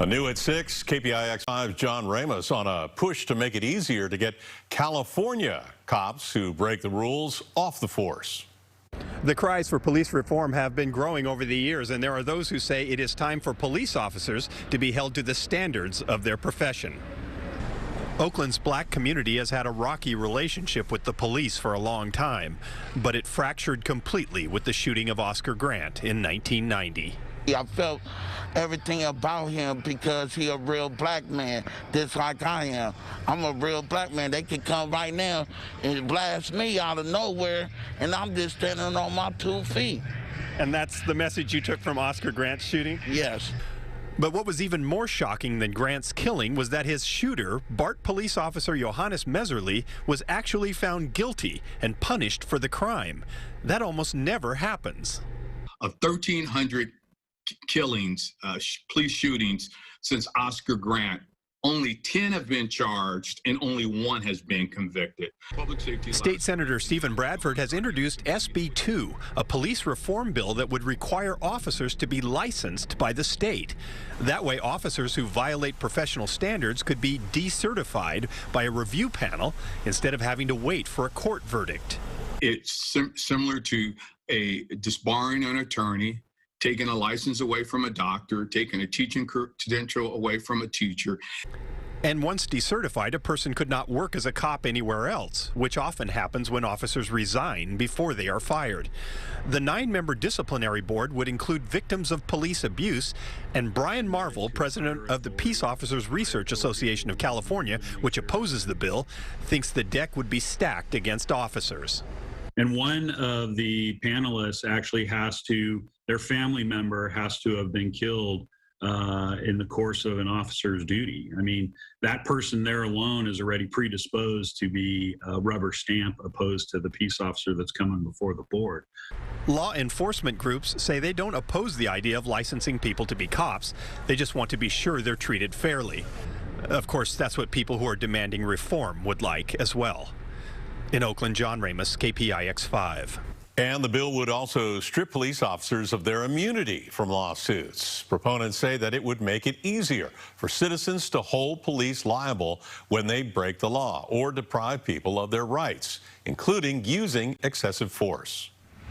A new at 6, KPIX 5's John Ramos on a push to make it easier to get California cops who break the rules off the force. The cries for police reform have been growing over the years, and there are those who say it is time for police officers to be held to the standards of their profession. Oakland's black community has had a rocky relationship with the police for a long time, but it fractured completely with the shooting of Oscar Grant in 1990. I felt everything about him because he a real black man, just like I am. I'm a real black man. They could come right now and blast me out of nowhere, and I'm just standing on my 2 feet. And that's the message you took from Oscar Grant's shooting? Yes. But what was even more shocking than Grant's killing was that his shooter, BART police officer Johannes Messerly, was actually found guilty and punished for the crime. That almost never happens. Of 1,300 killings, police shootings since Oscar Grant, only 10 have been charged and only 1 has been convicted. State Senator Stephen Bradford has introduced SB 2, a police reform bill that would require officers to be licensed by the state. That way, officers who violate professional standards could be decertified by a review panel instead of having to wait for a court verdict. It's similar to disbarring an attorney, taking a license away from a doctor, taking a teaching credential away from a teacher. And once decertified, a person could not work as a cop anywhere else, which often happens when officers resign before they are fired. The 9-member disciplinary board would include victims of police abuse, and Brian Marvel, president of the Peace Officers Research Association of California, which opposes the bill, thinks the deck would be stacked against officers. And one of the panelists actually their family member has to have been killed in the course of an officer's duty. I mean, that person there alone is already predisposed to be a rubber stamp opposed to the peace officer that's coming before the board. Law enforcement groups say they don't oppose the idea of licensing people to be cops. They just want to be sure they're treated fairly. Of course, that's what people who are demanding reform would like as well. In Oakland, John Ramos, KPIX 5. And the bill would also strip police officers of their immunity from lawsuits. Proponents say that it would make it easier for citizens to hold police liable when they break the law or deprive people of their rights, including using excessive force.